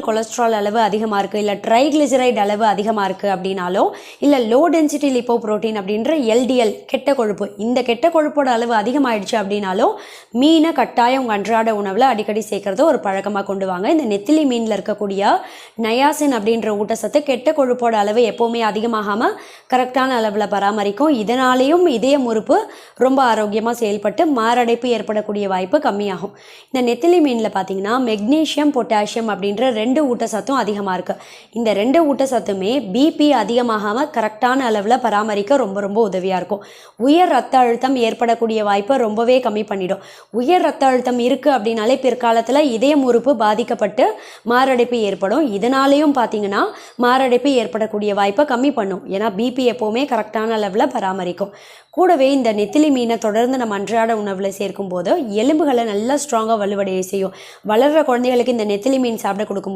Cholesterol அளவு அதிகமாக இருக்குது, இல்லை ட்ரைக்ளிசரைட் அளவு அதிகமாக இருக்குது அப்படின்னாலோ, இல்லை லோ டென்சிட்டி லிப்போப்ரோட்டீன் அப்படின்ற எல்டிஎல் கெட்ட கொழுப்பு, இந்த கெட்ட கொழுப்போட அளவு அதிகமாகிடுச்சு அப்படின்னாலோ மீனை கட்டாயம் உங்கள் அன்றாட உணவில் அடிக்கடி சேர்க்குறத ஒரு பழக்கமாக கொண்டு வாங்க. இந்த நெத்திலி மீனில் இருக்கக்கூடிய நயாசின் அப்படின்ற ஊட்டச்சத்து கெட்ட கொழுப்போட அளவு எப்போவுமே அதிகமாகாமல் கரெக்டான அளவில் பராமரிக்கும். இதனாலேயும் இதய முறுப்பு ரொம்ப ஆரோக்கியமாக செயல்பட்டு மாரடைப்பு ஏற்படக்கூடிய வாய்ப்பு கம்மியாகும். இந்த நெத்திலி மீனில் பார்த்தீங்கன்னா மெக்னீஷியம், பொட்டாசியம் அப்படின்ற 2 ஊட்டச்சத்தும் அதிகமாக இருக்குது. இந்த 2 ஊட்டச்சத்துமே பிபி அதிகமாகாமல் கரெக்டான அளவில் பராமரிக்க ரொம்ப ரொம்ப உதவியாக இருக்கும். உயர் ரத்த அழுத்தம் ஏற்படக்கூடிய வாய்ப்பை ரொம்பவே கம்மி பண்ணிடும். உயர் ரத்த அழுத்தம் இருக்குது அப்படின்னாலே பிற்காலத்தில் இதயம் உறுப்பு பாதிக்கப்பட்டு மாரடைப்பு ஏற்படும். இதனாலேயும் பார்த்தீங்கன்னா மாரடைப்பு ஏற்படக்கூடிய வாய்ப்பை கம்மி பண்ணும். ஏன்னா பிபி எப்போவுமே கரெக்டான அளவில் பராமரிக்கும். கூடவே இந்த நெத்திலி மீனை தொடர்ந்து நம்ம அன்றாட உணவில் சேர்க்கும் போது எலும்புகளை நல்லா ஸ்ட்ராங்காக வலுவடைய செய்யும். வளர்கிற குழந்தைகளுக்கு இந்த நெத்திலி மீன் சாப்பிட கொடுக்கும்போது